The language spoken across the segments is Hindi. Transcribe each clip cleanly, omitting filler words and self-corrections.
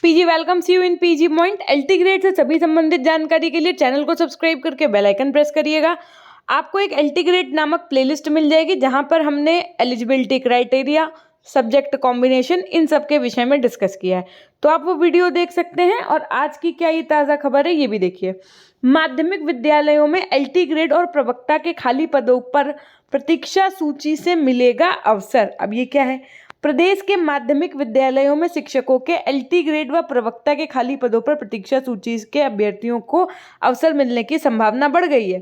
PG welcomes you in PG point. LT grade से सभी संबंधित जानकारी के लिए चैनल को सब्सक्राइब करके बेल आइकन प्रेस करिएगा। आपको एक एलटी ग्रेड नामक प्लेलिस्ट मिल जाएगी जहां पर हमने एलिजिबिलिटी क्राइटेरिया, सब्जेक्ट कॉम्बिनेशन, इन सब के विषय में डिस्कस किया है, तो आप वो वीडियो देख सकते हैं। और आज की क्या ये ताज़ा खबर है ये भी देखिए। माध्यमिक विद्यालयों में एलटी ग्रेड और प्रवक्ता के खाली पदों पर प्रतीक्षा सूची से मिलेगा अवसर। अब ये क्या है? प्रदेश के माध्यमिक विद्यालयों में शिक्षकों के एलटी ग्रेड व प्रवक्ता के खाली पदों पर प्रतीक्षा सूची के अभ्यर्थियों को अवसर मिलने की संभावना बढ़ गई है।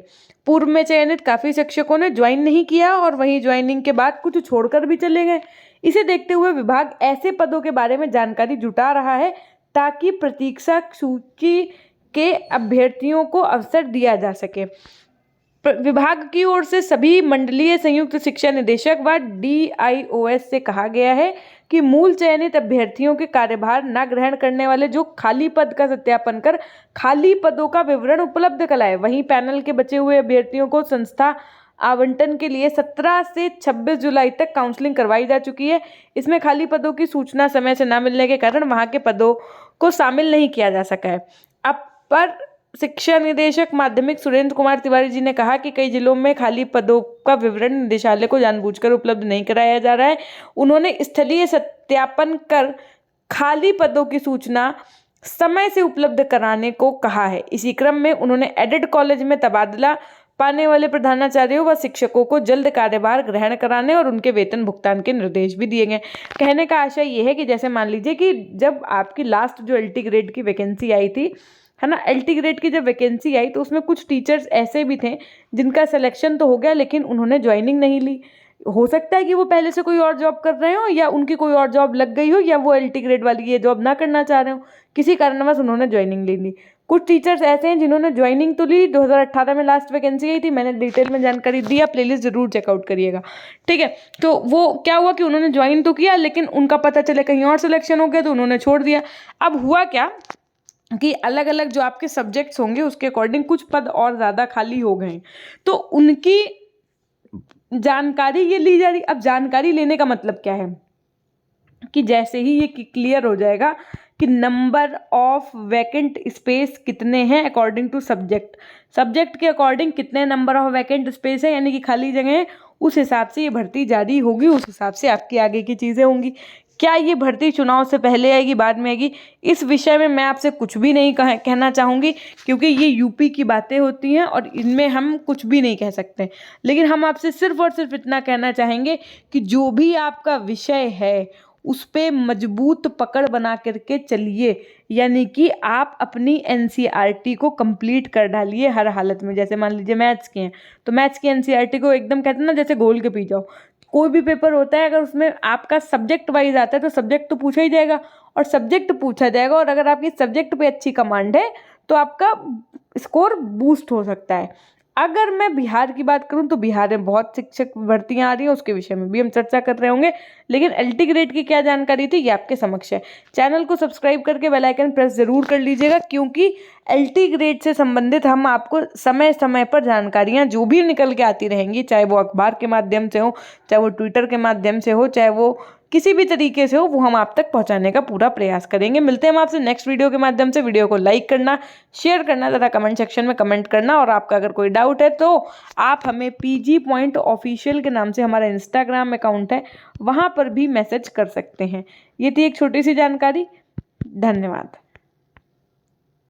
पूर्व में चयनित काफी शिक्षकों ने ज्वाइन नहीं किया और वहीं ज्वाइनिंग के बाद कुछ छोड़कर भी चले गए। इसे देखते हुए विभाग ऐसे पदों के बारे में जानकारी जुटा रहा है ताकि प्रतीक्षा सूची के अभ्यर्थियों को अवसर दिया जा सके। विभाग की ओर से सभी मंडलीय संयुक्त शिक्षा निदेशक व डीआईओएस से कहा गया है कि मूल चयनित अभ्यर्थियों के कार्यभार न ग्रहण करने वाले जो खाली पद का सत्यापन कर खाली पदों का विवरण उपलब्ध कराएं। वहीं पैनल के बचे हुए अभ्यर्थियों को संस्था आवंटन के लिए 17 से 26 जुलाई तक काउंसलिंग करवाई जा चुकी है। इसमें खाली पदों की सूचना समय से न मिलने के कारण वहां के पदों को शामिल नहीं किया जा सका है। अपर शिक्षा निदेशक माध्यमिक सुरेंद्र कुमार तिवारी जी ने कहा कि कई जिलों में खाली पदों का विवरण निदेशालय को जानबूझकर उपलब्ध नहीं कराया जा रहा है। उन्होंने स्थलीय सत्यापन कर खाली पदों की सूचना समय से उपलब्ध कराने को कहा है। इसी क्रम में उन्होंने एडेड कॉलेज में तबादला पाने वाले प्रधानाचार्यों व शिक्षकों को जल्द कार्यभार ग्रहण कराने और उनके वेतन भुगतान के निर्देश भी दिए गए। कहने का आशय यह है कि जैसे मान लीजिए कि जब आपकी लास्ट जो एलटी ग्रेड की वैकेंसी आई थी, है ना, एलटी ग्रेड की जब वैकेंसी आई तो उसमें कुछ टीचर्स ऐसे भी थे जिनका सिलेक्शन तो हो गया लेकिन उन्होंने ज्वाइनिंग नहीं ली। हो सकता है कि वो पहले से कोई और जॉब कर रहे हो या उनकी कोई और जॉब लग गई हो या वो एलटी ग्रेड वाली ये जॉब ना करना चाह रहे हो, किसी कारणवश उन्होंने ज्वाइनिंग ले ली। कुछ टीचर्स ऐसे हैं जिन्होंने ज्वाइनिंग तो ली, 2018 में लास्ट वैकेंसी आई थी, मैंने डिटेल में जानकारी दी, आप प्लेलिस्ट जरूर चेकआउट करिएगा, ठीक है। तो वो क्या हुआ कि उन्होंने ज्वाइन तो किया लेकिन उनका पता चले कहीं और सिलेक्शन हो गया तो उन्होंने छोड़ दिया। अब हुआ क्या कि अलग अलग जो आपके सब्जेक्ट्स होंगे उसके अकॉर्डिंग कुछ पद और ज़्यादा खाली हो गए, तो उनकी जानकारी ये ली जा रही। अब जानकारी लेने का मतलब क्या है कि जैसे ही ये क्लियर हो जाएगा कि नंबर ऑफ वैकेंट स्पेस कितने हैं अकॉर्डिंग टू सब्जेक्ट के अकॉर्डिंग कितने नंबर ऑफ वैकेंट स्पेस है यानी कि खाली जगह है, उस हिसाब से ये भर्ती जारी होगी, उस हिसाब से आपकी आगे की चीज़ें होंगी। क्या ये भर्ती चुनाव से पहले आएगी बाद में आएगी, इस विषय में मैं आपसे कुछ भी नहीं कहना चाहूँगी क्योंकि ये यूपी की बातें होती हैं और इनमें हम कुछ भी नहीं कह सकते। लेकिन हम आपसे सिर्फ और सिर्फ इतना कहना चाहेंगे कि जो भी आपका विषय है उस पर मजबूत पकड़ बना करके चलिए, यानी कि आप अपनी एनसीईआरटी को कंप्लीट कर डालिए हर हालत में। जैसे मान लीजिए मैथ्स के हैं तो मैथ्स की एनसीईआरटी को एकदम कहते हैं ना जैसे घोल के पी जाओ। कोई भी पेपर होता है अगर उसमें आपका सब्जेक्ट वाइज आता है तो सब्जेक्ट तो पूछा ही जाएगा और सब्जेक्ट पूछा जाएगा और अगर आपकी सब्जेक्ट पे अच्छी कमांड है तो आपका स्कोर बूस्ट हो सकता है। अगर मैं बिहार की बात करूं तो बिहार में बहुत शिक्षक भर्तियां आ रही हैं, उसके विषय में भी हम चर्चा कर रहे होंगे। लेकिन एलटी ग्रेड की क्या जानकारी थी ये आपके समक्ष है। चैनल को सब्सक्राइब करके बेल आइकन प्रेस जरूर कर लीजिएगा क्योंकि एलटी ग्रेड से संबंधित हम आपको समय समय पर जानकारियां जो भी निकल के आती रहेंगी, चाहे वो अखबार के माध्यम से हो, चाहे वो ट्विटर के माध्यम से हो, चाहे वो किसी भी तरीके से हो, वो हम आप तक पहुंचाने का पूरा प्रयास करेंगे। मिलते हैं हम आपसे नेक्स्ट वीडियो के माध्यम से। वीडियो को लाइक करना, शेयर करना तथा कमेंट सेक्शन में कमेंट करना, और आपका अगर कोई डाउट है तो आप हमें पीजी पॉइंट ऑफिशियल के नाम से हमारा इंस्टाग्राम अकाउंट है वहाँ पर भी मैसेज कर सकते हैं। ये थी एक छोटी सी जानकारी। धन्यवाद।